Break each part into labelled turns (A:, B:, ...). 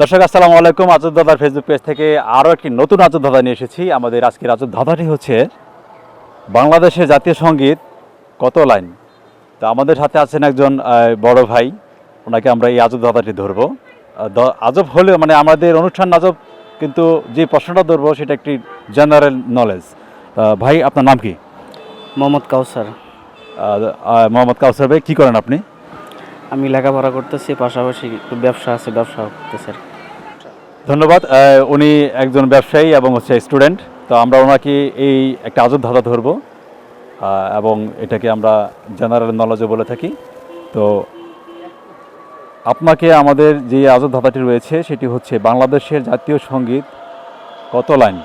A: দর্শক আসসালামু আলাইকুম। আজব দাদার ফেসবুক পেজ থেকে আরও একটি নতুন আজব দাদা নিয়ে এসেছি। আমাদের আজকের আজব দাদাটি হচ্ছে বাংলাদেশের জাতীয় সঙ্গীত কত লাইন। তো আমাদের সাথে আছেন একজন বড় ভাই, ওনাকে আমরা এই আজব দাদাটি ধরবো। আজব হলেও মানে আমাদের অনুষ্ঠান আজব, কিন্তু যে প্রশ্নটা ধরবো সেটা একটি জেনারেল নলেজ। ভাই আপনার নাম কি?
B: মোহাম্মদ কাউসার।
A: মোহাম্মদ কাউসার ভাই, কী করেন আপনি?
B: আমি লেখাপড়া করতেছি, পাশাপাশি একটু ব্যবসা আছে, ব্যবসা করতেছি।
A: ধন্যবাদ। উনি একজন ব্যবসায়ী এবং হচ্ছে স্টুডেন্ট। তো আমরা ওনাকে এই একটা আজব ধাঁধা ধরবো এবং এটাকে আমরা জেনারেল নলেজও বলে থাকি। তো আপনাকে আমাদের যে আজব ধাঁধাটি রয়েছে সেটি হচ্ছে বাংলাদেশের জাতীয় সঙ্গীত কত লাইন।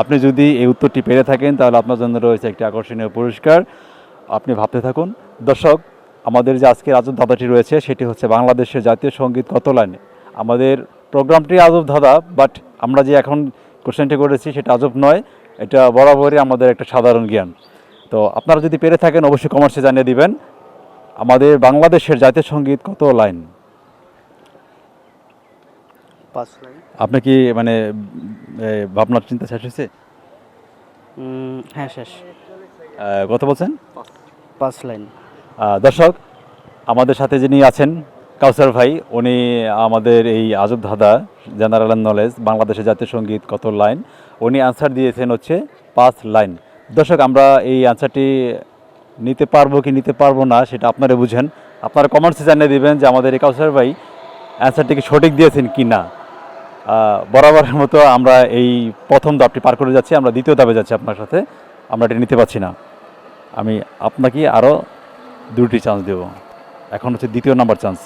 A: আপনি যদি এই উত্তরটি পেরে থাকেন তাহলে আপনার জন্য রয়েছে একটি আকর্ষণীয় পুরস্কার। আপনি ভাবতে থাকুন। দর্শক, আমাদের যে আজকের আজব ধাঁধাটি রয়েছে সেটি হচ্ছে বাংলাদেশের জাতীয় সঙ্গীত কত লাইন। আমাদের প্রোগ্রামটি আজব ধাঁধা, বাট আমরা যে এখন কোশ্চেনটি করেছি সেটা আজব নয়, এটা বরাবরই আমাদের একটা সাধারণ জ্ঞান। তো আপনারা যদি পেরে থাকেন অবশ্যই কমেন্টসে জানিয়ে দিবেন আমাদের বাংলাদেশের জাতীয় সঙ্গীত কত লাইন।
B: 5 লাইন।
A: আপনি কি মানে ভাবনার চিন্তা শেষ হয়েছে?
B: হ্যাঁ, শেষ।
A: কত বলছেন?
B: 5 লাইন।
A: দর্শক, আমাদের সাথে যিনি আছেন কাউসার ভাই, উনি আমাদের এই আজব ধাঁধা জেনারেল নলেজ বাংলাদেশের জাতীয় সঙ্গীত কত লাইন, উনি অ্যান্সার দিয়েছেন হচ্ছে 5 লাইন। দর্শক, আমরা এই অ্যান্সারটি নিতে পারবো কি নিতে পারবো না সেটা আপনারা বুঝেন। আপনারা কমেন্টসে জানিয়ে দিবেন যে আমাদের এই কাউসার ভাই অ্যান্সারটিকে সঠিক দিয়েছেন কি না। বরাবরের মতো আমরা এই প্রথম ধাপটি পার করে যাচ্ছি, আমরা দ্বিতীয় ধাপে যাচ্ছি আপনার সাথে। আমরা এটি নিতে পারছি না। আমি আপনাকে আরও 2টি চান্স দেব। এখন হচ্ছে দ্বিতীয় নাম্বার চান্স।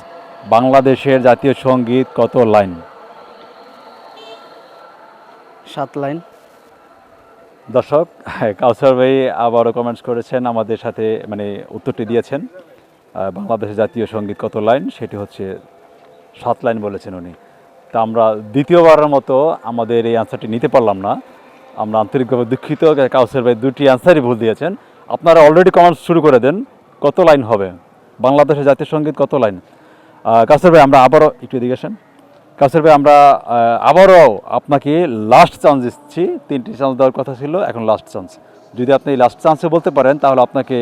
A: বাংলাদেশের জাতীয় সঙ্গীত কত লাইন?
B: 7 লাইন।
A: দর্শক, কাউসার ভাই আবারও কমেন্টস করেছেন, আমাদের সাথে মানে উত্তরটি দিয়েছেন বাংলাদেশের জাতীয় সঙ্গীত কত লাইন, সেটি হচ্ছে 7 লাইন বলেছেন উনি। তা আমরা দ্বিতীয়বারের মতো আমাদের এই অ্যান্সারটি নিতে পারলাম না। আমরা আন্তরিকভাবে দুঃখিত। কাউসার ভাই 2টি অ্যান্সারই ভুল দিয়েছেন। আপনারা অলরেডি কমেন্টস শুরু করে দেন কত লাইন হবে, বাংলাদেশের জাতীয় সঙ্গীত কত লাইন। কাউসার ভাই, আমরা আবারও একটু এদিকে আসেন। কাউসার ভাই, আমরা আবারও আপনাকে লাস্ট চান্স দিচ্ছি। 3টি চান্স দেওয়ার কথা ছিল, এখন লাস্ট চান্স। যদি আপনি এই লাস্ট চান্সে বলতে পারেন তাহলে আপনাকে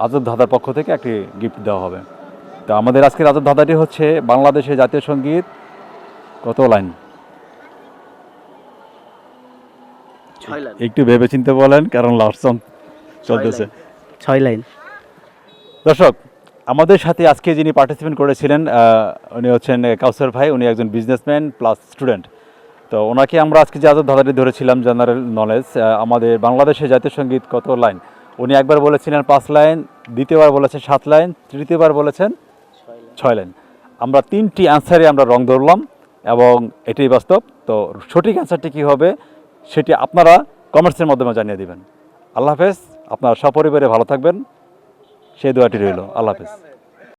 A: আজব ধাঁধার পক্ষ থেকে একটি গিফট দেওয়া হবে। তো আমাদের আজকের আজব ধাঁধাটি হচ্ছে বাংলাদেশের জাতীয় সঙ্গীত কত লাইন।
B: 6 লাইন।
A: একটু ভেবে চিন্তে বলেন, কারণ লাস্ট চান্স চলতেছে।
B: 6 লাইন।
A: দর্শক, আমাদের সাথে আজকে যিনি পার্টিসিপেন্ট করেছিলেন উনি হচ্ছেন কাউসার ভাই। উনি একজন বিজনেসম্যান প্লাস স্টুডেন্ট। তো ওনাকে আমরা আজকে যে আজব ধাঁধাটি ধরেছিলাম জেনারেল নলেজ, আমাদের বাংলাদেশের জাতীয় সঙ্গীত কত লাইন, উনি একবার বলেছিলেন 5 লাইন, দ্বিতীয়বার বলেছেন 7 লাইন, তৃতীয়বার বলেছেন 6 লাইন। আমরা 3টি অ্যান্সারে আমরা রং ধরলাম এবং এটাই বাস্তব। তো সঠিক অ্যান্সারটি কী হবে সেটি আপনারা কমেন্টসের মাধ্যমে জানিয়ে দেবেন। আল্লাহ হাফেজ। আপনারা সপরিবারে ভালো থাকবেন, সেই দোয়াটি রইল। আল্লাহ হাফেজ।